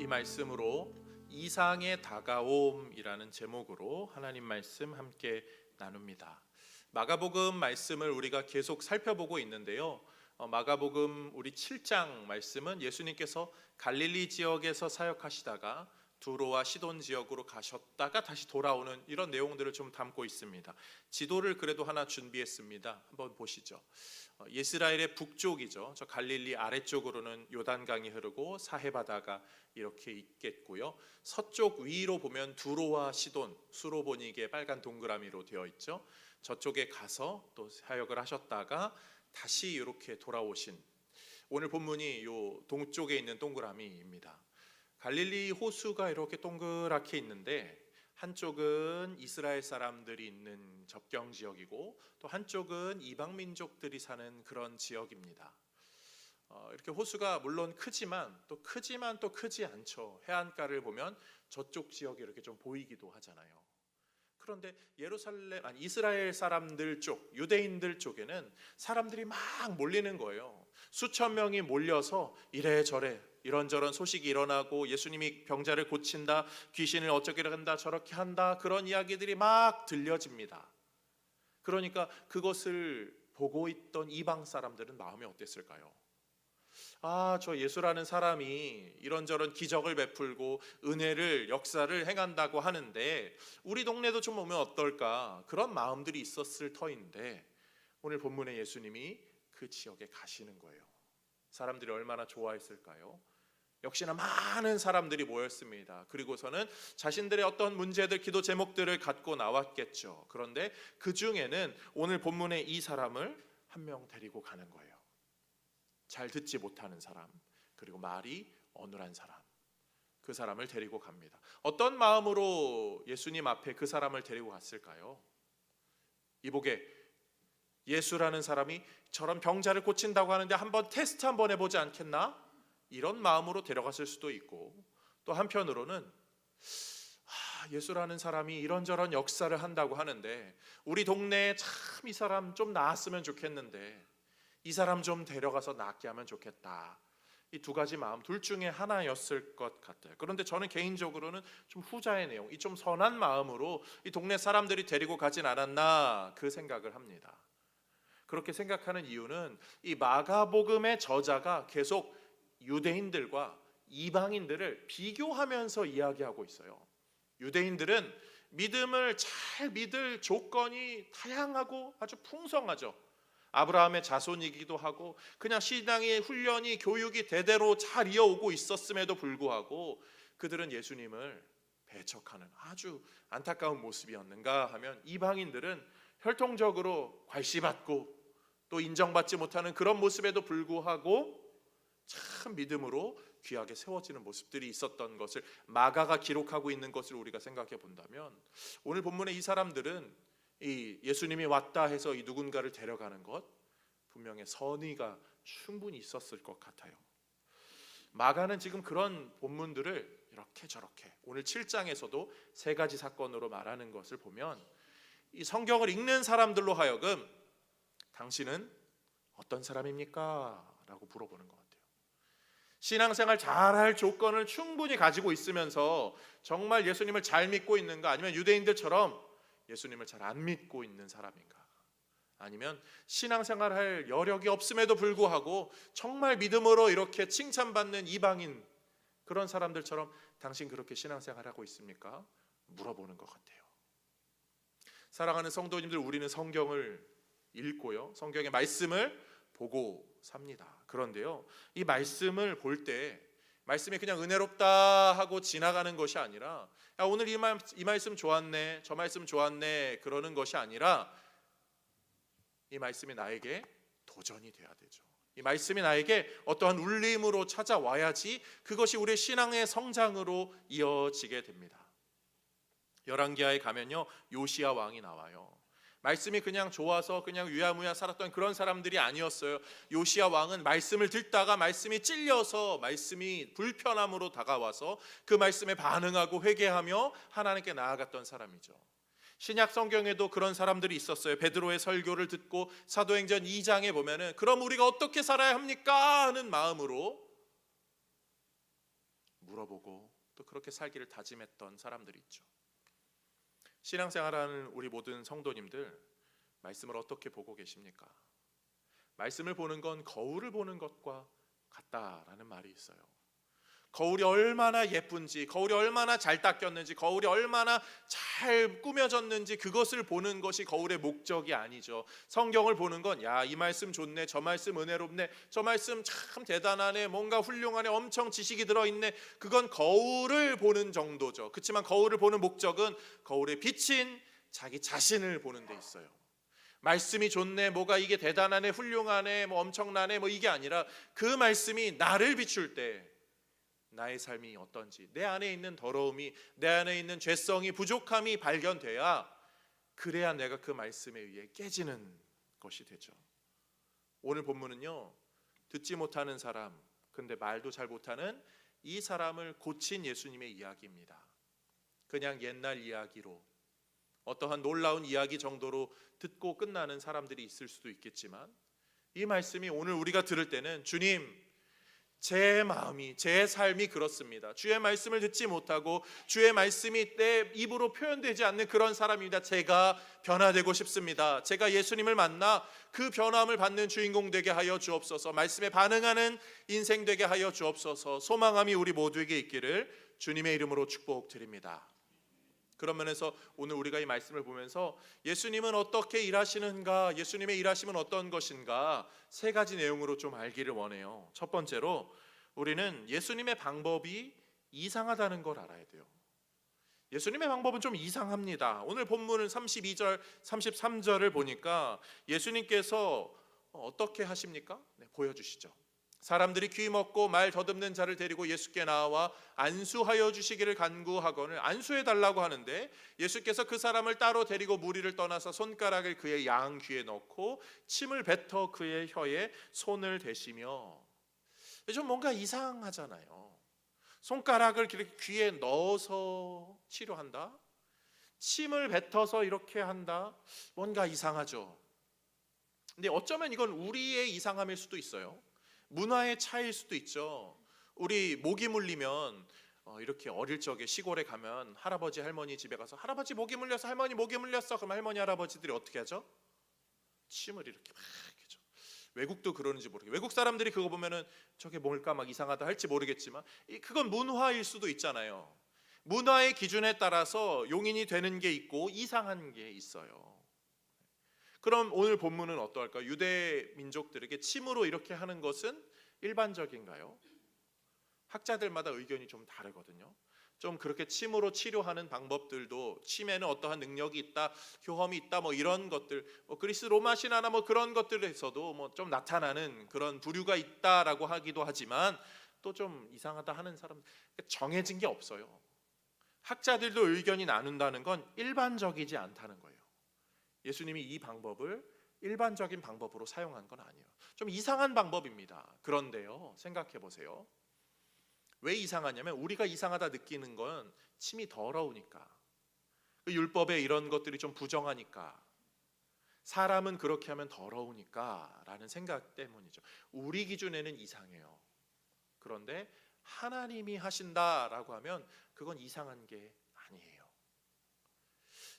이 말씀으로 이상의 다가옴이라는 제목으로 하나님 말씀 함께 나눕니다. 마가복음 말씀을 우리가 계속 살펴보고 있는데요. 마가복음 우리 7장 말씀은 예수님께서 갈릴리 지역에서 사역하시다가 두로와 시돈 지역으로 가셨다가 다시 돌아오는 이런 내용들을 좀 담고 있습니다. 지도를 그래도 하나 준비했습니다. 한번 보시죠. 이스라엘의 북쪽이죠. 저 갈릴리 아래쪽으로는 요단강이 흐르고 사해바다가 이렇게 있겠고요. 서쪽 위로 보면 두로와 시돈, 수로 보니 이게 빨간 동그라미로 되어 있죠. 저쪽에 가서 또 사역을 하셨다가 다시 이렇게 돌아오신, 오늘 본문이 요 동쪽에 있는 동그라미입니다. 갈릴리 호수가 이렇게 동그랗게 있는데 한쪽은 이스라엘 사람들이 있는 접경 지역이고 또 한쪽은 이방 민족들이 사는 그런 지역입니다. 이렇게 호수가 물론 크지만 또 크지 않죠. 해안가를 보면 저쪽 지역이 이렇게 좀 보이기도 하잖아요. 그런데 이스라엘 사람들 쪽, 유대인들 쪽에는 사람들이 막 몰리는 거예요. 수천 명이 몰려서 이래저래 이런저런 소식이 일어나고 예수님이 병자를 고친다, 귀신을 어쩌게 한다, 저렇게 한다, 그런 이야기들이 막 들려집니다. 그러니까 그것을 보고 있던 이방 사람들은 마음이 어땠을까요? 저 예수라는 사람이 이런저런 기적을 베풀고 은혜를, 역사를 행한다고 하는데 우리 동네도 좀 오면 어떨까, 그런 마음들이 있었을 터인데 오늘 본문에 예수님이 그 지역에 가시는 거예요. 사람들이 얼마나 좋아했을까요? 역시나 많은 사람들이 모였습니다. 그리고서는 자신들의 어떤 문제들, 기도 제목들을 갖고 나왔겠죠. 그런데 그 중에는 오늘 본문에 이 사람을 한 명 데리고 가는 거예요. 잘 듣지 못하는 사람, 그리고 말이 어눌한 사람, 그 사람을 데리고 갑니다. 어떤 마음으로 예수님 앞에 그 사람을 데리고 갔을까요? 이보게, 예수라는 사람이 저런 병자를 고친다고 하는데 한번 테스트 한번 해보지 않겠나? 이런 마음으로 데려갔을 수도 있고, 또 한편으로는 예수라는 사람이 이런저런 역사를 한다고 하는데 우리 동네에 참 이 사람 좀 나았으면 좋겠는데 이 사람 좀 데려가서 낫게 하면 좋겠다. 이 두 가지 마음 둘 중에 하나였을 것 같아요. 그런데 저는 개인적으로는 좀 후자의 내용, 이 좀 선한 마음으로 이 동네 사람들이 데리고 가진 않았나, 그 생각을 합니다. 그렇게 생각하는 이유는 이 마가복음의 저자가 계속 유대인들과 이방인들을 비교하면서 이야기하고 있어요. 유대인들은 믿음을 잘 믿을 조건이 다양하고 아주 풍성하죠. 아브라함의 자손이기도 하고 그냥 신앙의 훈련이, 교육이 대대로 잘 이어오고 있었음에도 불구하고 그들은 예수님을 배척하는 아주 안타까운 모습이었는가 하면, 이방인들은 혈통적으로 괄시받고 또 인정받지 못하는 그런 모습에도 불구하고 참 믿음으로 귀하게 세워지는 모습들이 있었던 것을 마가가 기록하고 있는 것을 우리가 생각해 본다면, 오늘 본문의 이 사람들은 이 예수님이 왔다 해서 이 누군가를 데려가는 것, 분명히 선의가 충분히 있었을 것 같아요. 마가는 지금 그런 본문들을 이렇게 저렇게 오늘 7장에서도 세 가지 사건으로 말하는 것을 보면 이 성경을 읽는 사람들로 하여금 당신은 어떤 사람입니까? 라고 물어보는 것 같아요. 신앙생활 잘할 조건을 충분히 가지고 있으면서 정말 예수님을 잘 믿고 있는가, 아니면 유대인들처럼 예수님을 잘 안 믿고 있는 사람인가, 아니면 신앙생활할 여력이 없음에도 불구하고 정말 믿음으로 이렇게 칭찬받는 이방인, 그런 사람들처럼 당신 그렇게 신앙생활하고 있습니까? 물어보는 것 같아요. 사랑하는 성도님들, 우리는 성경을 읽고요, 성경의 말씀을 보고 삽니다. 그런데요, 이 말씀을 볼 때 말씀이 그냥 은혜롭다 하고 지나가는 것이 아니라, 야, 오늘 이 말씀 좋았네, 저 말씀 좋았네, 그러는 것이 아니라 이 말씀이 나에게 도전이 돼야 되죠. 이 말씀이 나에게 어떠한 울림으로 찾아와야지 그것이 우리의 신앙의 성장으로 이어지게 됩니다. 열왕기하에 가면요, 요시야 왕이 나와요. 말씀이 그냥 좋아서 그냥 유야무야 살았던 그런 사람들이 아니었어요. 요시야 왕은 말씀을 듣다가 말씀이 찔려서, 말씀이 불편함으로 다가와서 그 말씀에 반응하고 회개하며 하나님께 나아갔던 사람이죠. 신약 성경에도 그런 사람들이 있었어요. 베드로의 설교를 듣고 사도행전 2장에 보면은 그럼 우리가 어떻게 살아야 합니까? 하는 마음으로 물어보고 또 그렇게 살기를 다짐했던 사람들이 있죠. 신앙생활하는 우리 모든 성도님들, 말씀을 어떻게 보고 계십니까? 말씀을 보는 건 거울을 보는 것과 같다라는 말이 있어요. 거울이 얼마나 예쁜지, 거울이 얼마나 잘 닦였는지, 거울이 얼마나 잘 꾸며졌는지 그것을 보는 것이 거울의 목적이 아니죠. 성경을 보는 건 야, 이 말씀 좋네, 저 말씀 은혜롭네, 저 말씀 참 대단하네, 뭔가 훌륭하네, 엄청 지식이 들어있네. 그건 거울을 보는 정도죠. 그렇지만 거울을 보는 목적은 거울에 비친 자기 자신을 보는 데 있어요. 말씀이 좋네, 뭐가 이게 대단하네, 훌륭하네, 뭐 엄청나네, 뭐 이게 아니라 그 말씀이 나를 비출 때 나의 삶이 어떤지, 내 안에 있는 더러움이, 내 안에 있는 죄성이, 부족함이 발견돼야, 그래야 내가 그 말씀에 의해 깨지는 것이 되죠. 오늘 본문은요, 듣지 못하는 사람, 근데 말도 잘 못하는 이 사람을 고친 예수님의 이야기입니다. 그냥 옛날 이야기로, 어떠한 놀라운 이야기 정도로 듣고 끝나는 사람들이 있을 수도 있겠지만, 이 말씀이 오늘 우리가 들을 때는 주님, 제 마음이, 제 삶이 그렇습니다. 주의 말씀을 듣지 못하고 주의 말씀이 내 입으로 표현되지 않는 그런 사람입니다. 제가 변화되고 싶습니다. 제가 예수님을 만나 그 변함을 받는 주인공 되게 하여 주옵소서. 말씀에 반응하는 인생 되게 하여 주옵소서. 소망함이 우리 모두에게 있기를 주님의 이름으로 축복드립니다. 그런 면에서 오늘 우리가 이 말씀을 보면서 예수님은 어떻게 일하시는가, 예수님의 일하심은 어떤 것인가, 세 가지 내용으로 좀 알기를 원해요. 첫 번째로 우리는 예수님의 방법이 이상하다는 걸 알아야 돼요. 예수님의 방법은 좀 이상합니다. 오늘 본문은 32절, 33절을 보니까 예수님께서 어떻게 하십니까? 네, 보여주시죠. 사람들이 귀 먹고 말 더듬는 자를 데리고 예수께 나와 안수하여 주시기를 간구하거늘 안수해 달라고 하는데, 예수께서 그 사람을 따로 데리고 무리를 떠나서 손가락을 그의 양 귀에 넣고 침을 뱉어 그의 혀에 손을 대시며. 좀 뭔가 이상하잖아요. 손가락을 이렇게 귀에 넣어서 치료한다, 침을 뱉어서 이렇게 한다, 뭔가 이상하죠. 근데 어쩌면 이건 우리의 이상함일 수도 있어요. 문화의 차이일 수도 있죠. 우리 모기 물리면 이렇게 어릴 적에 시골에 가면 할아버지 할머니 집에 가서 할아버지 모기 물렸어, 할머니 모기 물렸어, 그럼 할머니 할아버지들이 어떻게 하죠? 침을 이렇게 막 해죠. 외국도 그러는지 모르겠어요. 외국 사람들이 그거 보면은 저게 뭘까 막 이상하다 할지 모르겠지만, 그건 문화일 수도 있잖아요. 문화의 기준에 따라서 용인이 되는 게 있고 이상한 게 있어요. 그럼 오늘 본문은 어떠할까요? 유대 민족들에게 침으로 이렇게 하는 것은 일반적인가요? 학자들마다 의견이 좀 다르거든요. 좀 그렇게 침으로 치료하는 방법들도, 침에는 어떠한 능력이 있다, 효험이 있다, 뭐 이런 것들, 그리스 로마 신화나 뭐 그런 것들에서도 뭐 좀 나타나는 그런 부류가 있다라고 하기도 하지만, 또 좀 이상하다 하는 사람, 정해진 게 없어요. 학자들도 의견이 나눈다는 건 일반적이지 않다는 거예요. 예수님이 이 방법을 일반적인 방법으로 사용한 건 아니에요. 좀 이상한 방법입니다. 그런데요, 생각해 보세요. 왜 이상하냐면, 우리가 이상하다 느끼는 건 침이 더러우니까, 그 율법에 이런 것들이 좀 부정하니까, 사람은 그렇게 하면 더러우니까 라는 생각 때문이죠. 우리 기준에는 이상해요. 그런데 하나님이 하신다라고 하면 그건 이상한 게 아니에요.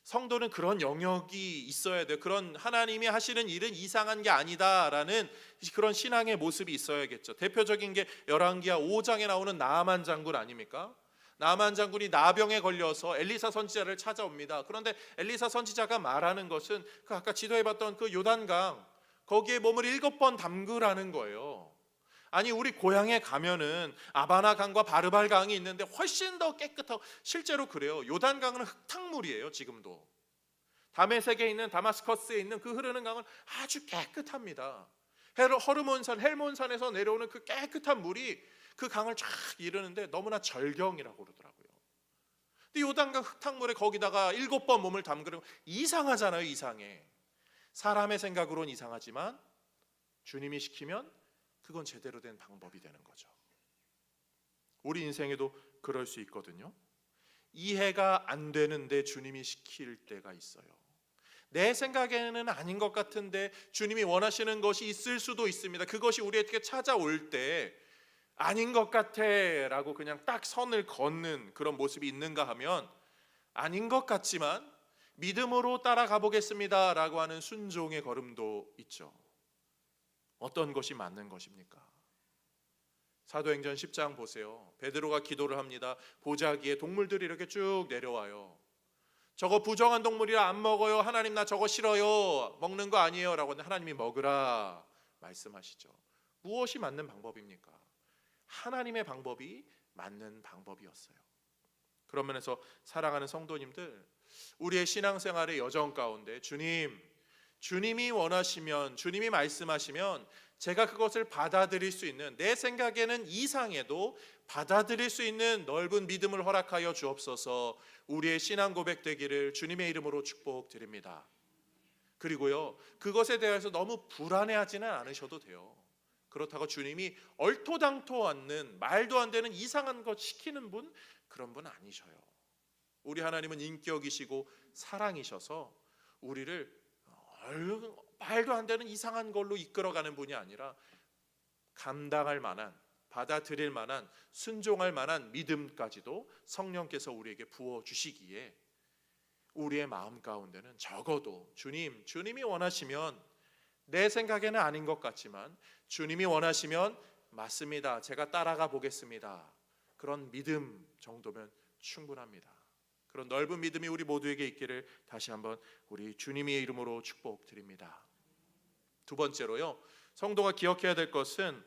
성도는 그런 영역이 있어야 돼요. 그런 하나님이 하시는 일은 이상한 게 아니다라는 그런 신앙의 모습이 있어야겠죠. 대표적인 게 열왕기하 5장에 나오는 나아만 장군 아닙니까? 나아만 장군이 나병에 걸려서 엘리사 선지자를 찾아옵니다. 그런데 엘리사 선지자가 말하는 것은 그 아까 지도해봤던 그 요단강, 거기에 몸을 7번 담그라는 거예요. 아니, 우리 고향에 가면은 아바나 강과 바르발 강이 있는데 훨씬 더 깨끗하고, 실제로 그래요. 요단강은 흙탕물이에요. 지금도 다메섹에 있는, 다마스커스에 있는 그 흐르는 강은 아주 깨끗합니다. 헬몬산에서 내려오는 그 깨끗한 물이 그 강을 쫙 이르는데 너무나 절경이라고 그러더라고요. 근데 요단강 흙탕물에 거기다가 7번 몸을 담그는 거 이상하잖아요. 이상해. 사람의 생각으로는 이상하지만 주님이 시키면 그건 제대로 된 방법이 되는 거죠. 우리 인생에도 그럴 수 있거든요. 이해가 안 되는데 주님이 시킬 때가 있어요. 내 생각에는 아닌 것 같은데 주님이 원하시는 것이 있을 수도 있습니다. 그것이 우리에게 찾아올 때 아닌 것 같아 라고 그냥 딱 선을 걷는 그런 모습이 있는가 하면 아닌 것 같지만 믿음으로 따라가 보겠습니다 라고 하는 순종의 걸음도 있죠. 어떤 것이 맞는 것입니까? 사도행전 10장 보세요. 베드로가 기도를 합니다. 보자기에 동물들이 이렇게 쭉 내려와요. 저거 부정한 동물이라 안 먹어요. 하나님 나 저거 싫어요. 먹는 거 아니에요 라고 하는데 하나님이 먹으라 말씀하시죠. 무엇이 맞는 방법입니까? 하나님의 방법이 맞는 방법이었어요. 그런 면에서 사랑하는 성도님들, 우리의 신앙생활의 여정 가운데 주님이 원하시면, 주님이 말씀하시면 제가 그것을 받아들일 수 있는, 내 생각에는 이상해도 받아들일 수 있는 넓은 믿음을 허락하여 주옵소서. 우리의 신앙 고백 되기를 주님의 이름으로 축복드립니다. 그리고요, 그것에 대해서 너무 불안해하지는 않으셔도 돼요. 그렇다고 주님이 얼토당토 않는, 말도 안 되는 이상한 것 시키는 분, 그런 분 아니셔요. 우리 하나님은 인격이시고 사랑이셔서 우리를 말도 안 되는 이상한 걸로 이끌어가는 분이 아니라 감당할 만한, 받아들일 만한, 순종할 만한 믿음까지도 성령께서 우리에게 부어주시기에 우리의 마음 가운데는 적어도 주님이 원하시면, 내 생각에는 아닌 것 같지만 주님이 원하시면 맞습니다, 제가 따라가 보겠습니다, 그런 믿음 정도면 충분합니다. 그런 넓은 믿음이 우리 모두에게 있기를 다시 한번 우리 주님의 이름으로 축복드립니다. 두 번째로요, 성도가 기억해야 될 것은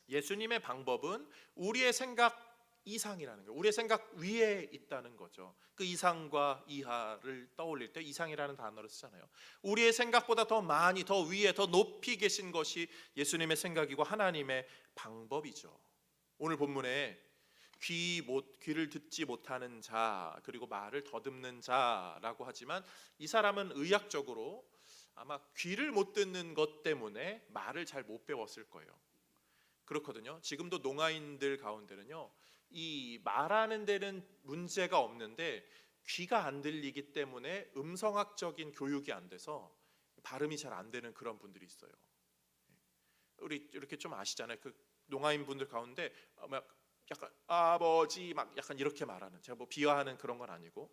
예수님의 방법은 우리의 생각 이상이라는 거예요. 우리의 생각 위에 있다는 거죠. 그 이상과 이하를 떠올릴 때 이상이라는 단어를 쓰잖아요. 우리의 생각보다 더 많이, 더 위에, 더 높이 계신 것이 예수님의 생각이고 하나님의 방법이죠. 오늘 본문에 귀를 듣지 못하는 자, 그리고 말을 더듬는 자라고 하지만 이 사람은 의학적으로 아마 귀를 못 듣는 것 때문에 말을 잘 못 배웠을 거예요. 그렇거든요. 지금도 농아인들 가운데는요, 이 말하는 데는 문제가 없는데 귀가 안 들리기 때문에 음성학적인 교육이 안 돼서 발음이 잘 안 되는 그런 분들이 있어요. 우리 이렇게 좀 아시잖아요. 그 농아인 분들 가운데 막 약간 아버지 막 약간 이렇게 말하는, 제가 뭐 비하하는 그런 건 아니고,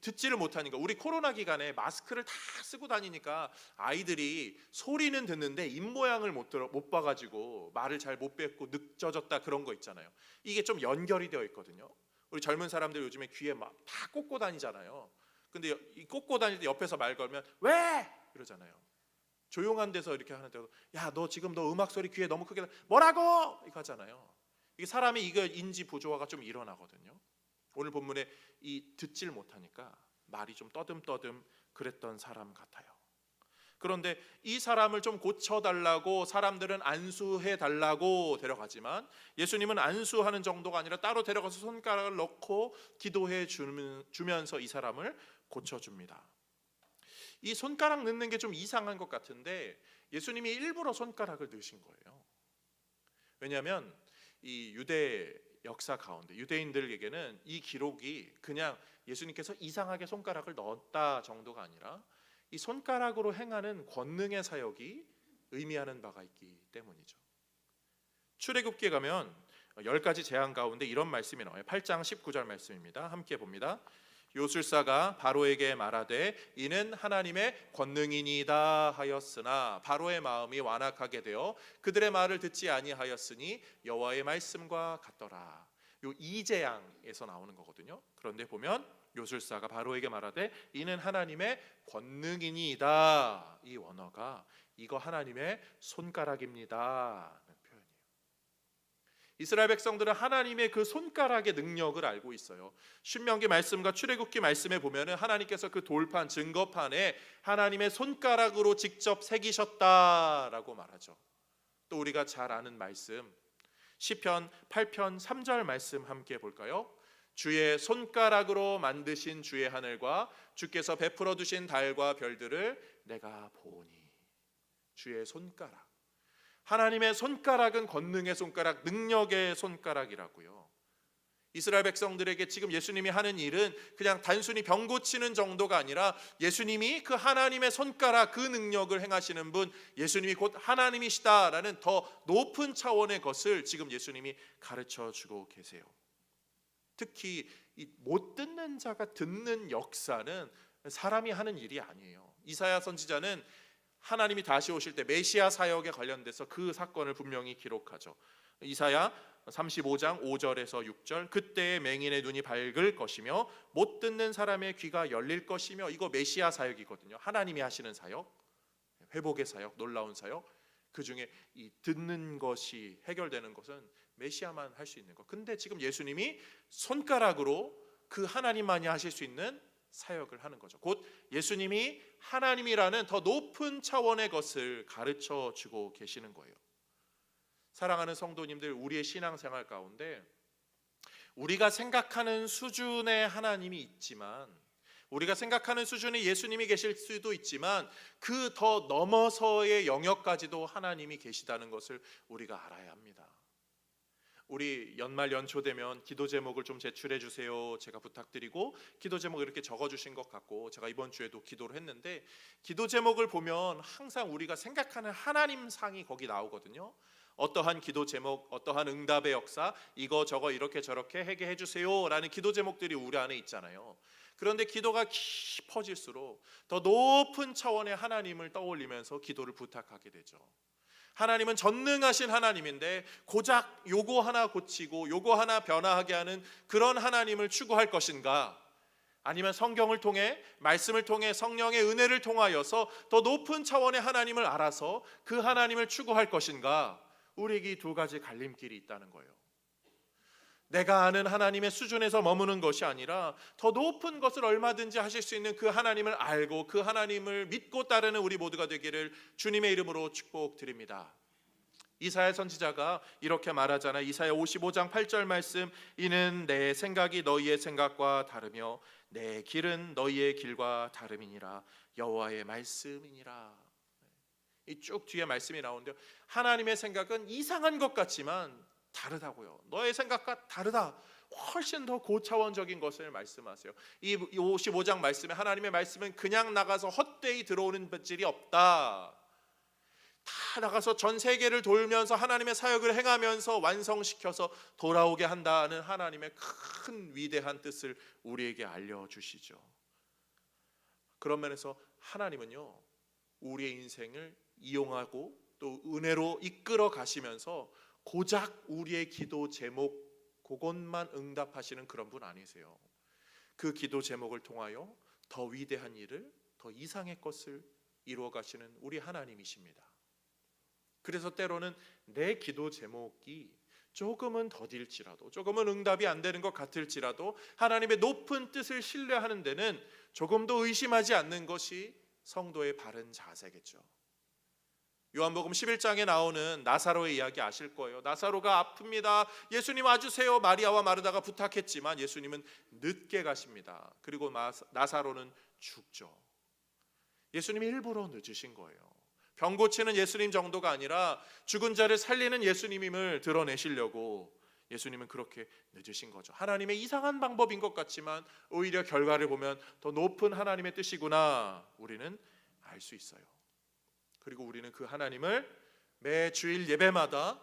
듣지를 못하니까, 우리 코로나 기간에 마스크를 다 쓰고 다니니까 아이들이 소리는 듣는데 입 모양을 못 봐가지고 말을 잘 못 뱉고 늦져졌다, 그런 거 있잖아요. 이게 좀 연결이 되어 있거든요. 우리 젊은 사람들 요즘에 귀에 막 다 꽂고 다니잖아요. 근데 이 꽂고 다닐 때 옆에서 말 걸면 왜? 이러잖아요. 조용한 데서 이렇게 하는데도 야, 너 지금 너 음악 소리 귀에 너무 크게 뭐라고? 이거 하잖아요. 이게 사람이 이거 인지 부조화가 좀 일어나거든요. 오늘 본문에 이 듣질 못하니까 말이 좀 떠듬떠듬 그랬던 사람 같아요. 그런데 이 사람을 좀 고쳐달라고 사람들은 안수해달라고 데려가지만 예수님은 안수하는 정도가 아니라 따로 데려가서 손가락을 넣고 기도해 주면서 이 사람을 고쳐줍니다. 이 손가락 넣는 게 좀 이상한 것 같은데 예수님이 일부러 손가락을 넣으신 거예요. 왜냐하면 이 유대 역사 가운데 유대인들에게는 이 기록이 그냥 예수님께서 이상하게 손가락을 넣었다 정도가 아니라 이 손가락으로 행하는 권능의 사역이 의미하는 바가 있기 때문이죠. 출애굽기에 가면 10가지 재앙 가운데 이런 말씀이 나와요. 8장 19절 말씀입니다. 함께 봅니다. 요술사가 바로에게 말하되 이는 하나님의 권능이니이다 하였으나 바로의 마음이 완악하게 되어 그들의 말을 듣지 아니하였으니 여호와의 말씀과 같더라. 요 이재앙에서 나오는 거거든요. 그런데 보면 요술사가 바로에게 말하되 이는 하나님의 권능이니이다, 이 원어가 이거 하나님의 손가락입니다. 이스라엘 백성들은 하나님의 그 손가락의 능력을 알고 있어요. 신명기 말씀과 출애굽기 말씀에 보면은 하나님께서 그 돌판, 증거판에 하나님의 손가락으로 직접 새기셨다라고 말하죠. 또 우리가 잘 아는 말씀, 시편 8편 3절 말씀 함께 볼까요? 주의 손가락으로 만드신 주의 하늘과 주께서 베풀어 두신 달과 별들을 내가 보니. 주의 손가락, 하나님의 손가락은 권능의 손가락, 능력의 손가락이라고요. 이스라엘 백성들에게 지금 예수님이 하는 일은 그냥 단순히 병 고치는 정도가 아니라 예수님이 그 하나님의 손가락, 그 능력을 행하시는 분, 예수님이 곧 하나님이시다라는 더 높은 차원의 것을 지금 예수님이 가르쳐 주고 계세요. 특히 이 못 듣는 자가 듣는 역사는 사람이 하는 일이 아니에요. 이사야 선지자는 하나님이 다시 오실 때 메시아 사역에 관련돼서 그 사건을 분명히 기록하죠. 이사야 35장 5절에서 6절, 그때의 맹인의 눈이 밝을 것이며 못 듣는 사람의 귀가 열릴 것이며, 이거 메시아 사역이거든요. 하나님이 하시는 사역, 회복의 사역, 놀라운 사역. 그 중에 이 듣는 것이 해결되는 것은 메시아만 할 수 있는 것. 근데 지금 예수님이 손가락으로 그 하나님만이 하실 수 있는 사역을 하는 거죠. 곧 예수님이 하나님이라는 더 높은 차원의 것을 가르쳐 주고 계시는 거예요. 사랑하는 성도님들, 우리의 신앙생활 가운데 우리가 생각하는 수준의 하나님이 있지만, 우리가 생각하는 수준의 예수님이 계실 수도 있지만, 그 더 넘어서의 영역까지도 하나님이 계시다는 것을 우리가 알아야 합니다. 우리 연말 연초 되면 기도 제목을 좀 제출해 주세요, 제가 부탁드리고 기도 제목 이렇게 적어 주신 것 같고, 제가 이번 주에도 기도를 했는데 기도 제목을 보면 항상 우리가 생각하는 하나님 상이 거기 나오거든요. 어떠한 기도 제목, 어떠한 응답의 역사, 이거 저거 이렇게 저렇게 해결해 주세요 라는 기도 제목들이 우리 안에 있잖아요. 그런데 기도가 깊어질수록 더 높은 차원의 하나님을 떠올리면서 기도를 부탁하게 되죠. 하나님은 전능하신 하나님인데 고작 요거 하나 고치고 요거 하나 변화하게 하는 그런 하나님을 추구할 것인가, 아니면 성경을 통해, 말씀을 통해, 성령의 은혜를 통하여서 더 높은 차원의 하나님을 알아서 그 하나님을 추구할 것인가, 우리에게 이 두 가지 갈림길이 있다는 거예요. 내가 아는 하나님의 수준에서 머무는 것이 아니라 더 높은 것을 얼마든지 하실 수 있는 그 하나님을 알고 그 하나님을 믿고 따르는 우리 모두가 되기를 주님의 이름으로 축복드립니다. 이사야 선지자가 이렇게 말하잖아요. 이사야 55장 8절 말씀, 이는 내 생각이 너희의 생각과 다르며 내 길은 너희의 길과 다름이니라, 여호와의 말씀이니라. 이 쭉 뒤에 말씀이 나오는데요, 하나님의 생각은 이상한 것 같지만 다르다고요. 너의 생각과 다르다. 훨씬 더 고차원적인 것을 말씀하세요. 이 55장 말씀에 하나님의 말씀은 그냥 나가서 헛되이 들어오는 질이 없다. 다 나가서 전 세계를 돌면서 하나님의 사역을 행하면서 완성시켜서 돌아오게 한다는 하나님의 큰 위대한 뜻을 우리에게 알려주시죠. 그런 면에서 하나님은요, 우리의 인생을 이용하고 또 은혜로 이끌어 가시면서 고작 우리의 기도 제목 그것만 응답하시는 그런 분 아니세요. 그 기도 제목을 통하여 더 위대한 일을, 더 이상의 것을 이루어 가시는 우리 하나님이십니다. 그래서 때로는 내 기도 제목이 조금은 더딜지라도, 조금은 응답이 안 되는 것 같을지라도 하나님의 높은 뜻을 신뢰하는 데는 조금도 의심하지 않는 것이 성도의 바른 자세겠죠. 요한복음 11장에 나오는 나사로의 이야기 아실 거예요. 나사로가 아픕니다. 예수님 와주세요. 마리아와 마르다가 부탁했지만 예수님은 늦게 가십니다. 그리고 나사로는 죽죠. 예수님이 일부러 늦으신 거예요. 병 고치는 예수님 정도가 아니라 죽은 자를 살리는 예수님임을 드러내시려고 예수님은 그렇게 늦으신 거죠. 하나님의 이상한 방법인 것 같지만 오히려 결과를 보면 더 높은 하나님의 뜻이구나, 우리는 알 수 있어요. 그리고 우리는 그 하나님을 매 주일 예배마다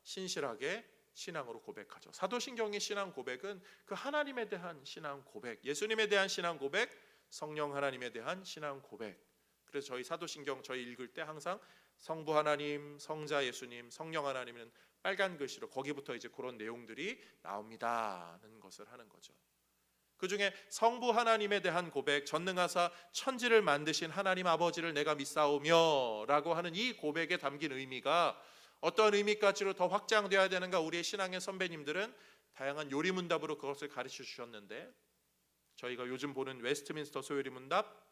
신실하게 신앙으로 고백하죠. 사도신경의 신앙 고백은 그 하나님에 대한 신앙 고백, 예수님에 대한 신앙 고백, 성령 하나님에 대한 신앙 고백. 그래서 저희 사도신경 저희 읽을 때 항상 성부 하나님, 성자 예수님, 성령 하나님은 빨간 글씨로 거기부터 이제 그런 내용들이 나옵니다는 것을 하는 거죠. 그 중에 성부 하나님에 대한 고백, 전능하사 천지를 만드신 하나님 아버지를 내가 믿사오며 라고 하는 이 고백에 담긴 의미가 어떤 의미까지로 더 확장되어야 되는가, 우리의 신앙의 선배님들은 다양한 요리문답으로 그것을 가르쳐 주셨는데, 저희가 요즘 보는 웨스트민스터 소요리문답,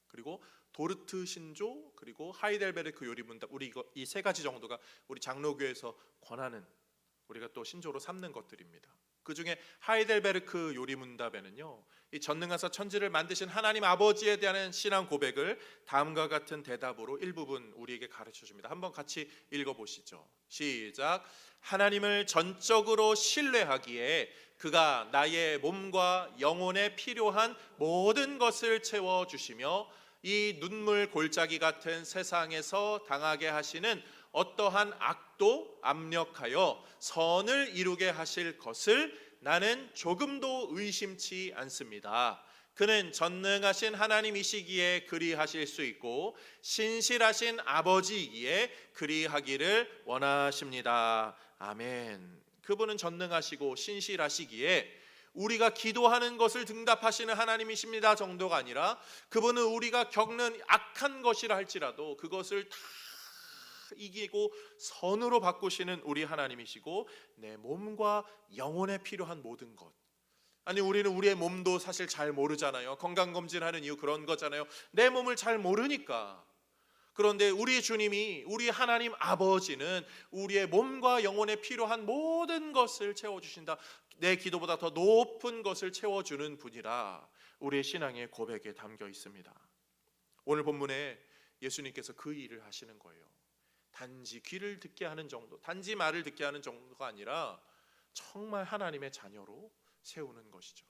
그리고 도르트 신조, 그리고 하이델베르크 요리문답, 우리 이 세 가지 정도가 우리 장로교에서 권하는, 우리가 또 신조로 삼는 것들입니다. 그 중에 하이델베르크 요리문답에는요, 이 전능하사 천지를 만드신 하나님 아버지에 대한 신앙 고백을 다음과 같은 대답으로 일부분 우리에게 가르쳐 줍니다. 한번 같이 읽어보시죠. 시작. 하나님을 전적으로 신뢰하기에 그가 나의 몸과 영혼에 필요한 모든 것을 채워주시며 이 눈물 골짜기 같은 세상에서 당하게 하시는 어떠한 악도 압력하여 선을 이루게 하실 것을 나는 조금도 의심치 않습니다. 그는 전능하신 하나님이시기에 그리하실 수 있고 신실하신 아버지이기에 그리하기를 원하십니다. 아멘. 그분은 전능하시고 신실하시기에 우리가 기도하는 것을 응답하시는 하나님이십니다 정도가 아니라 그분은 우리가 겪는 악한 것이라 할지라도 그것을 다 이기고 선으로 바꾸시는 우리 하나님이시고 내 몸과 영혼에 필요한 모든 것. 아니 우리는 우리의 몸도 사실 잘 모르잖아요. 건강검진하는 이유 그런 거잖아요. 내 몸을 잘 모르니까. 그런데 우리 주님이 우리 하나님 아버지는 우리의 몸과 영혼에 필요한 모든 것을 채워주신다. 내 기도보다 더 높은 것을 채워주는 분이라 우리의 신앙의 고백에 담겨 있습니다. 오늘 본문에 예수님께서 그 일을 하시는 거예요. 단지 귀를 듣게 하는 정도, 단지 말을 듣게 하는 정도가 아니라 정말 하나님의 자녀로 세우는 것이죠.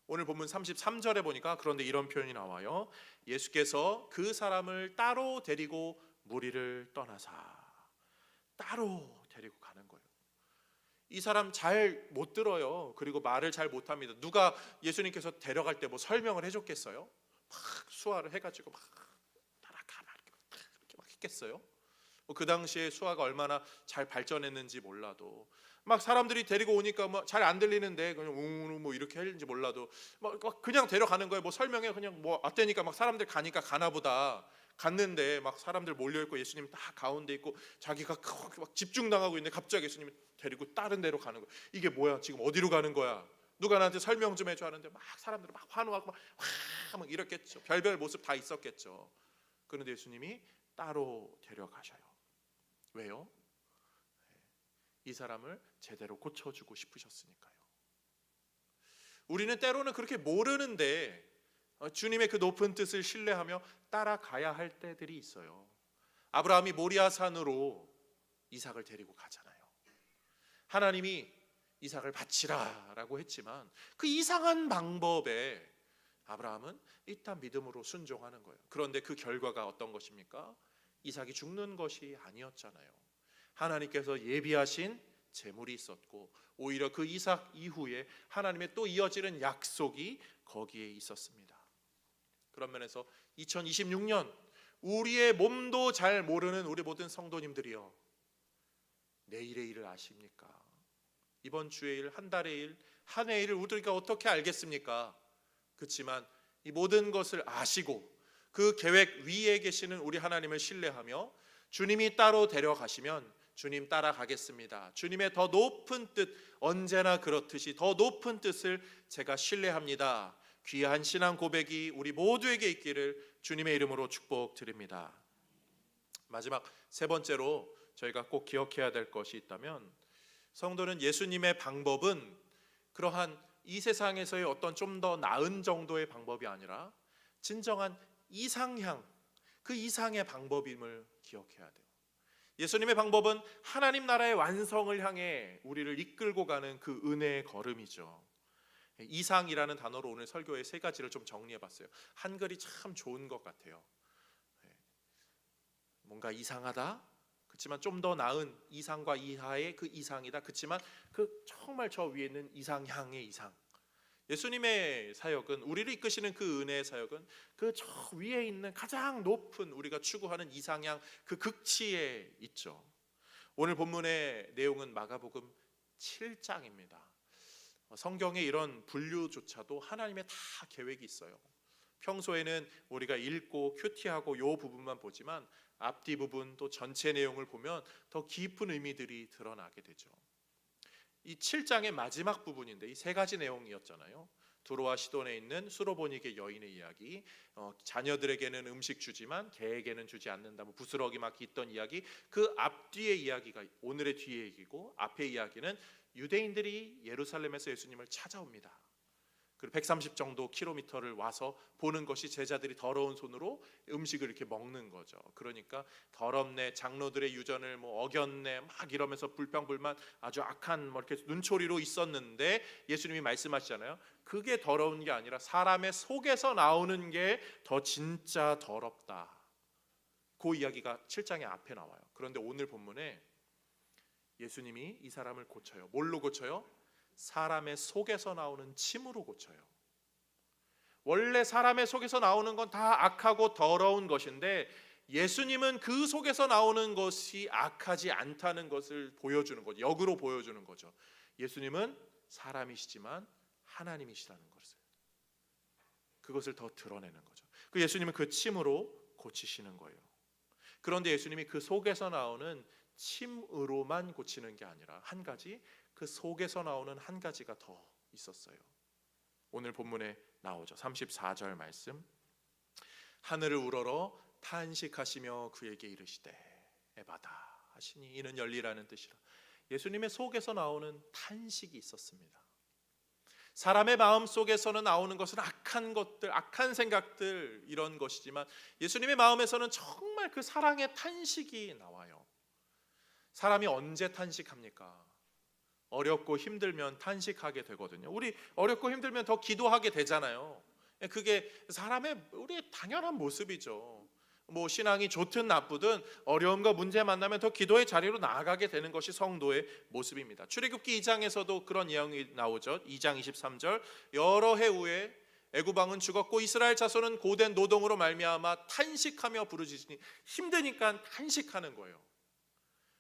오늘 본문 33절에 보니까 그런데 이런 표현이 나와요. 예수께서 그 사람을 따로 데리고 무리를 떠나사 따로 데리고 가는 거예요. 이 사람 잘 못 들어요. 그리고 말을 잘 못합니다. 누가 예수님께서 데려갈 때 뭐 설명을 해줬겠어요? 막 수화를 해가지고 막 따라가 이렇게 막 했겠어요? 그 당시에 수화가 얼마나 잘 발전했는지 몰라도 막 사람들이 데리고 오니까 뭐 잘 안 들리는데 그냥 웅 뭐 이렇게 했는지 몰라도 막 그냥 데려가는 거예요. 뭐 설명해 그냥 뭐 왔다니까 막 사람들 가니까 가나 보다. 갔는데 막 사람들 몰려 있고 예수님 딱 가운데 있고 자기가 막 집중당하고 있는데 갑자기 예수님이 데리고 다른 데로 가는 거예요. 이게 뭐야? 지금 어디로 가는 거야? 누가 나한테 설명 좀 해줘 하는데 막 사람들이 막 환호하고 막 이랬겠죠. 별별 모습 다 있었겠죠. 그런데 예수님이 따로 데려가셔요. 왜요? 이 사람을 제대로 고쳐주고 싶으셨으니까요. 우리는 때로는 그렇게 모르는데 주님의 그 높은 뜻을 신뢰하며 따라가야 할 때들이 있어요. 아브라함이 모리아산으로 이삭을 데리고 가잖아요. 하나님이 이삭을 바치라라고 했지만 그 이상한 방법에 아브라함은 일단 믿음으로 순종하는 거예요. 그런데 그 결과가 어떤 것입니까? 이삭이 죽는 것이 아니었잖아요. 하나님께서 예비하신 재물이 있었고 오히려 그 이삭 이후에 하나님의 또 이어지는 약속이 거기에 있었습니다. 그런 면에서 2026년 우리의 몸도 잘 모르는 우리 모든 성도님들이요, 내일의 일을 아십니까? 이번 주의 일, 한 달의 일, 한 해의 일을 우리가 어떻게 알겠습니까? 그렇지만 이 모든 것을 아시고 그 계획 위에 계시는 우리 하나님을 신뢰하며 주님이 따로 데려가시면 주님 따라가겠습니다. 주님의 더 높은 뜻, 언제나 그렇듯이 더 높은 뜻을 제가 신뢰합니다. 귀한 신앙 고백이 우리 모두에게 있기를 주님의 이름으로 축복드립니다. 마지막 세 번째로 저희가 꼭 기억해야 될 것이 있다면, 성도는 예수님의 방법은 그러한 이 세상에서의 어떤 좀 더 나은 정도의 방법이 아니라 진정한 이상향, 그 이상의 방법임을 기억해야 돼요. 예수님의 방법은 하나님 나라의 완성을 향해 우리를 이끌고 가는 그 은혜의 걸음이죠. 이상이라는 단어로 오늘 설교의 세 가지를 좀 정리해봤어요. 한글이 참 좋은 것 같아요. 뭔가 이상하다, 그렇지만 좀 더 나은 이상과 이하의 그 이상이다. 그렇지만 그 정말 저 위에 있는 이상향의 이상. 예수님의 사역은, 우리를 이끄시는 그 은혜의 사역은 그 저 위에 있는 가장 높은 우리가 추구하는 이상향 그 극치에 있죠. 오늘 본문의 내용은 마가복음 7장입니다. 성경에 이런 분류조차도 하나님의 다 계획이 있어요. 평소에는 우리가 읽고 큐티하고 요 부분만 보지만 앞뒤 부분 또 전체 내용을 보면 더 깊은 의미들이 드러나게 되죠. 이 7장의 마지막 부분인데 이 세 가지 내용이었잖아요. 두로와 시돈에 있는 수로보니게 여인의 이야기, 자녀들에게는 음식 주지만 개에게는 주지 않는다, 뭐 부스러기 막 있던 이야기, 그 앞뒤의 이야기가 오늘의 뒤의 얘기고, 앞의 이야기는 유대인들이 예루살렘에서 예수님을 찾아옵니다. 그리고 130 정도 킬로미터를 와서 보는 것이 제자들이 더러운 손으로 음식을 이렇게 먹는 거죠. 그러니까 더럽네, 장로들의 유전을 뭐 어겼네 막 이러면서 불평불만 아주 악한 뭐 이렇게 눈초리로 있었는데, 예수님이 말씀하시잖아요. 그게 더러운 게 아니라 사람의 속에서 나오는 게 더 진짜 더럽다. 그 이야기가 7장의 앞에 나와요. 그런데 오늘 본문에 예수님이 이 사람을 고쳐요. 뭘로 고쳐요? 사람의 속에서 나오는 침으로 고쳐요. 원래 사람의 속에서 나오는 건 다 악하고 더러운 것인데, 예수님은 그 속에서 나오는 것이 악하지 않다는 것을 보여주는 거죠. 역으로 보여주는 거죠. 예수님은 사람이시지만 하나님이시라는 것을, 그것을 더 드러내는 거죠. 그 예수님은 그 침으로 고치시는 거예요. 그런데 예수님이 그 속에서 나오는 침으로만 고치는 게 아니라 한 가지, 그 속에서 나오는 한 가지가 더 있었어요. 오늘 본문에 나오죠. 34절 말씀. 하늘을 우러러 탄식하시며 그에게 이르시되 에바다 하시니 이는 열리라는 뜻이라. 예수님의 속에서 나오는 탄식이 있었습니다. 사람의 마음 속에서는 나오는 것은 악한 것들, 악한 생각들, 이런 것이지만 예수님의 마음에서는 정말 그 사랑의 탄식이 나와요. 사람이 언제 탄식합니까? 어렵고 힘들면 탄식하게 되거든요. 우리 어렵고 힘들면 더 기도하게 되잖아요. 그게 사람의 우리 당연한 모습이죠. 뭐 신앙이 좋든 나쁘든 어려움과 문제 만나면 더 기도의 자리로 나아가게 되는 것이 성도의 모습입니다. 출애굽기 2장에서도 그런 내용이 나오죠. 2장 23절. 여러 해 후에 애굽 왕은 죽었고 이스라엘 자손은 고된 노동으로 말미암아 탄식하며 부르짖으니, 힘드니까 탄식하는 거예요.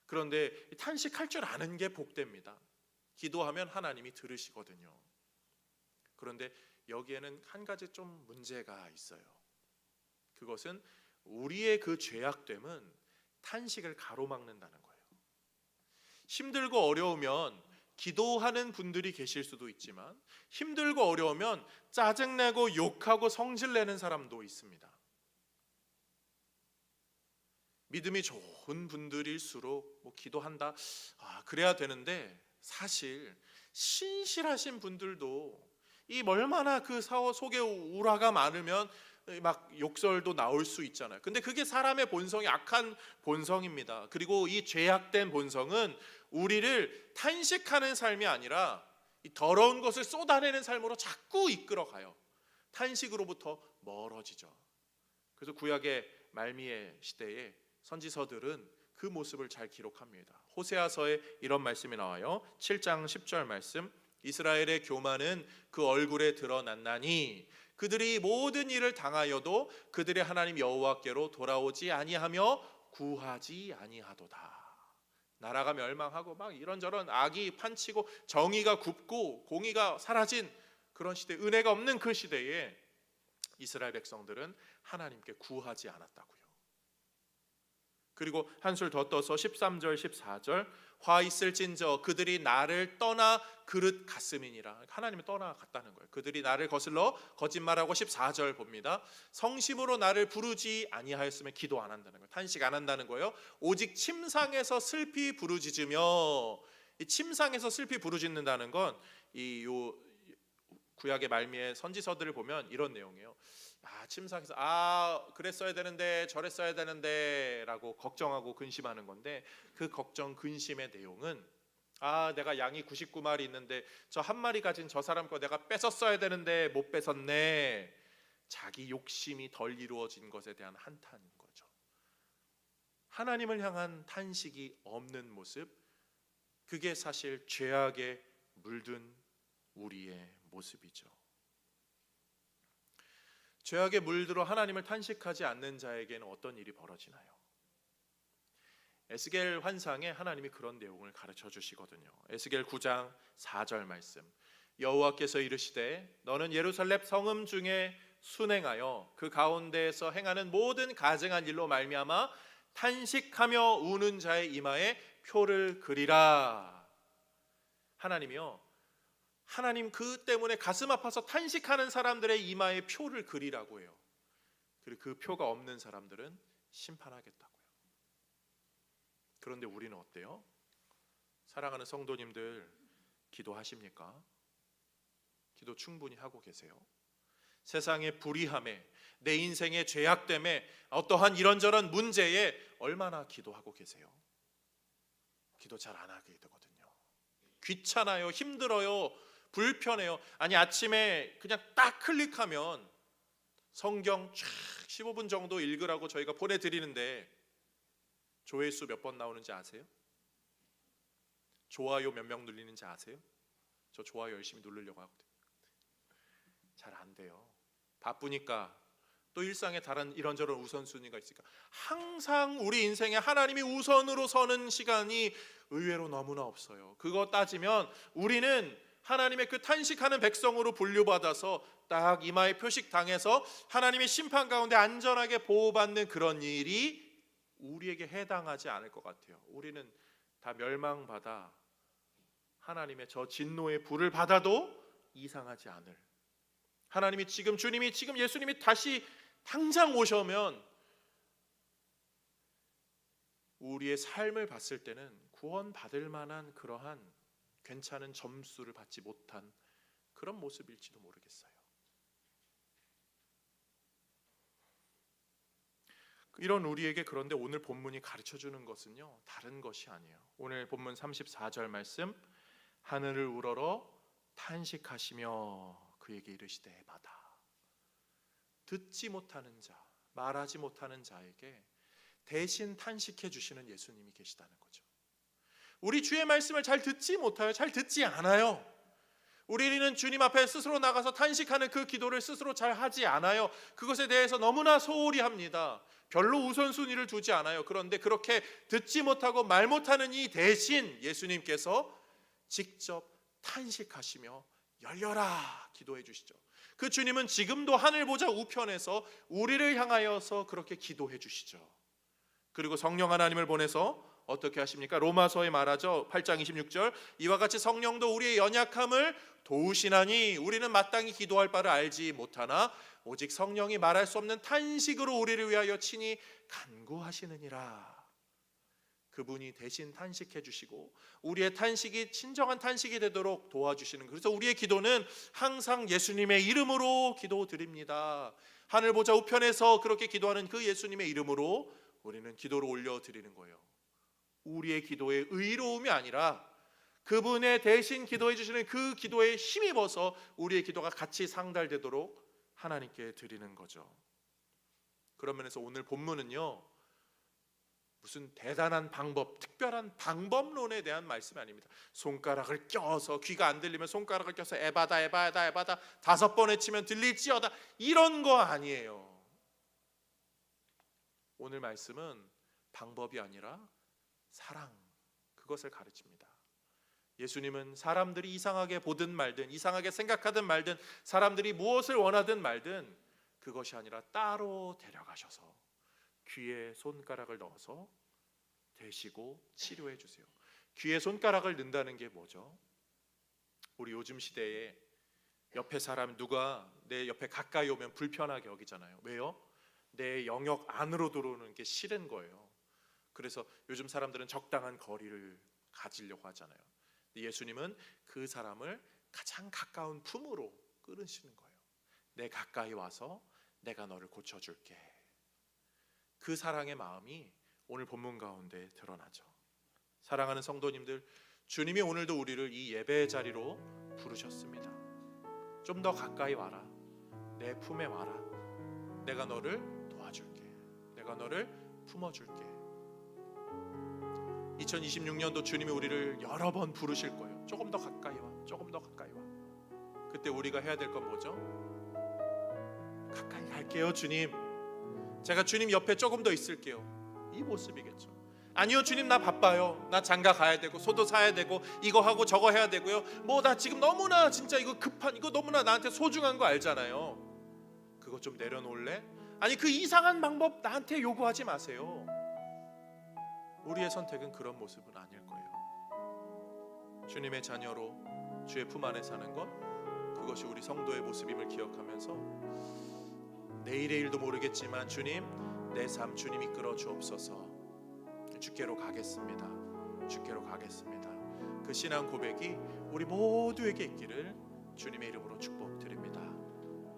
그런데 탄식할 줄 아는 게 복됩니다. 기도하면 하나님이 들으시거든요. 그런데 여기에는 한 가지 좀 문제가 있어요. 그것은 우리의 그 죄악됨은 탄식을 가로막는다는 거예요. 힘들고 어려우면 기도하는 분들이 계실 수도 있지만, 힘들고 어려우면 짜증내고 욕하고 성질내는 사람도 있습니다. 믿음이 좋은 분들일수록 뭐 기도한다, 그래야 되는데, 사실 신실하신 분들도 이 얼마나 그 속에 우라가 많으면 막 욕설도 나올 수 있잖아요. 근데 그게 사람의 본성이 악한 본성입니다. 그리고 이 죄악된 본성은 우리를 탄식하는 삶이 아니라 이 더러운 것을 쏟아내는 삶으로 자꾸 이끌어가요. 탄식으로부터 멀어지죠. 그래서 구약의 말미의 시대에 선지서들은 그 모습을 잘 기록합니다. 호세아서에 이런 말씀이 나와요. 7장 10절 말씀. 이스라엘의 교만은 그 얼굴에 드러났나니 그들이 모든 일을 당하여도 그들의 하나님 여호와께로 돌아오지 아니하며 구하지 아니하도다. 나라가 멸망하고 막 이런저런 악이 판치고 정의가 굽고 공의가 사라진 그런 시대, 은혜가 없는 그 시대에 이스라엘 백성들은 하나님께 구하지 않았다고요. 그리고 한술 더 떠서 13절 14절. 화 있을진저 그들이 나를 떠나 그릇 갔음이니라. 하나님을 떠나갔다는 거예요. 그들이 나를 거슬러 거짓말하고 14절 봅니다. 성심으로 나를 부르지 아니하였으면 기도 안 한다는 거예요. 탄식 안 한다는 거예요. 오직 침상에서 슬피 부르짖으며, 이 침상에서 슬피 부르짖는다는 건 이 구약의 말미에 선지서들을 보면 이런 내용이에요. 침상에서 그랬어야 되는데 저랬어야 되는데 라고 걱정하고 근심하는 건데, 그 걱정 근심의 내용은 내가 양이 99마리 있는데 저 한 마리 가진 저 사람 거 내가 뺏었어야 되는데 못 뺏었네. 자기 욕심이 덜 이루어진 것에 대한 한탄인 거죠. 하나님을 향한 탄식이 없는 모습, 그게 사실 죄악에 물든 우리의 모습이죠. 죄악에 물들어 하나님을 탄식하지 않는 자에게는 어떤 일이 벌어지나요? 에스겔 환상에 하나님이 그런 내용을 가르쳐 주시거든요. 에스겔 9장 4절 말씀. 여호와께서 이르시되 너는 예루살렘 성읍 중에 순행하여 그 가운데에서 행하는 모든 가증한 일로 말미암아 탄식하며 우는 자의 이마에 표를 그리라. 하나님이요, 하나님 그 때문에 가슴 아파서 탄식하는 사람들의 이마에 표를 그리라고 해요. 그리고 그 표가 없는 사람들은 심판하겠다고요. 그런데 우리는 어때요? 사랑하는 성도님들, 기도하십니까? 기도 충분히 하고 계세요? 세상의 불의함에, 내 인생의 죄악됨에, 어떠한 이런저런 문제에 얼마나 기도하고 계세요? 기도 잘 안 하게 되거든요. 귀찮아요, 힘들어요, 불편해요. 아니, 아침에 그냥 딱 클릭하면 성경 쫙 15분 정도 읽으라고 저희가 보내드리는데 조회수 몇 번 나오는지 아세요? 좋아요 몇 명 눌리는지 아세요? 저 좋아요 열심히 누르려고 하거든요. 잘 안 돼요. 바쁘니까, 또 일상에 다른 이런저런 우선순위가 있으니까 항상 우리 인생에 하나님이 우선으로 서는 시간이 의외로 너무나 없어요. 그거 따지면 우리는 하나님의 그 탄식하는 백성으로 분류받아서 딱 이마에 표식 당해서 하나님의 심판 가운데 안전하게 보호받는 그런 일이 우리에게 해당하지 않을 것 같아요. 우리는 다 멸망받아 하나님의 저 진노의 불을 받아도 이상하지 않을, 하나님이 지금, 주님이 지금, 예수님이 다시 당장 오셔면 우리의 삶을 봤을 때는 구원받을 만한 그러한 괜찮은 점수를 받지 못한 그런 모습일지도 모르겠어요. 이런 우리에게, 그런데 오늘 본문이 가르쳐주는 것은요, 다른 것이 아니에요. 오늘 본문 34절 말씀, 하늘을 우러러 탄식하시며 그에게 이르시되 에바다. 듣지 못하는 자, 말하지 못하는 자에게 대신 탄식해 주시는 예수님이 계시다는 거죠. 우리 주의 말씀을 잘 듣지 못해요. 잘 듣지 않아요. 우리는 주님 앞에 스스로 나가서 탄식하는 그 기도를 스스로 잘 하지 않아요. 그것에 대해서 너무나 소홀히 합니다. 별로 우선순위를 두지 않아요. 그런데 그렇게 듣지 못하고 말 못하는 이 대신 예수님께서 직접 탄식하시며 열려라 기도해 주시죠. 그 주님은 지금도 하늘 보좌 우편에서 우리를 향하여서 그렇게 기도해 주시죠. 그리고 성령 하나님을 보내서 어떻게 하십니까? 로마서에 말하죠. 8장 26절, 이와 같이 성령도 우리의 연약함을 도우시나니 우리는 마땅히 기도할 바를 알지 못하나 오직 성령이 말할 수 없는 탄식으로 우리를 위하여 친히 간구하시느니라. 그분이 대신 탄식해 주시고 우리의 탄식이 진정한 탄식이 되도록 도와주시는, 그래서 우리의 기도는 항상 예수님의 이름으로 기도드립니다. 하늘 보좌 우편에서 그렇게 기도하는 그 예수님의 이름으로 우리는 기도를 올려드리는 거예요. 우리의 기도의 의로움이 아니라 그분의 대신 기도해 주시는 그 기도에 힘입어서 우리의 기도가 같이 상달되도록 하나님께 드리는 거죠. 그런 면에서 오늘 본문은요, 무슨 대단한 방법, 특별한 방법론에 대한 말씀이 아닙니다. 손가락을 껴서, 귀가 안 들리면 손가락을 껴서 에바다 에바다 에바다 5번 외치면 들릴지어다, 이런 거 아니에요. 오늘 말씀은 방법이 아니라 사랑, 그것을 가르칩니다. 예수님은 사람들이 이상하게 보든 말든, 이상하게 생각하든 말든, 사람들이 무엇을 원하든 말든 그것이 아니라 따로 데려가셔서 귀에 손가락을 넣어서 대시고 치료해 주세요. 귀에 손가락을 넣는다는 게 뭐죠? 우리 요즘 시대에 옆에 사람, 누가 내 옆에 가까이 오면 불편하게 여기잖아요. 왜요? 내 영역 안으로 들어오는 게 싫은 거예요. 그래서 요즘 사람들은 적당한 거리를 가지려고 하잖아요. 예수님은 그 사람을 가장 가까운 품으로 끌으시는 거예요. 내 가까이 와서 내가 너를 고쳐줄게. 그 사랑의 마음이 오늘 본문 가운데 드러나죠. 사랑하는 성도님들, 주님이 오늘도 우리를 이 예배의 자리로 부르셨습니다. 좀 더 가까이 와라. 내 품에 와라. 내가 너를 도와줄게. 내가 너를 품어줄게. 2026년도 주님이 우리를 여러 번 부르실 거예요. 조금 더 가까이 와. 조금 더 가까이 와. 그때 우리가 해야 될 건 뭐죠? 가까이 갈게요, 주님. 제가 주님 옆에 조금 더 있을게요. 이 모습이겠죠. 아니요, 주님 나 바빠요. 나 장가 가야 되고 소도 사야 되고 이거 하고 저거 해야 되고요. 뭐 나 지금 너무나 진짜 이거 급한, 이거 너무나 나한테 소중한 거 알잖아요. 그거 좀 내려놓을래? 아니, 그 이상한 방법 나한테 요구하지 마세요. 우리의 선택은 그런 모습은 아닐 거예요. 주님의 자녀로 주의 품 안에 사는 것, 그것이 우리 성도의 모습임을 기억하면서 내일의 일도 모르겠지만 주님, 내 삶 주님 이끌어 주옵소서. 주께로 가겠습니다. 주께로 가겠습니다. 그 신앙 고백이 우리 모두에게 있기를 주님의 이름으로 축복드립니다.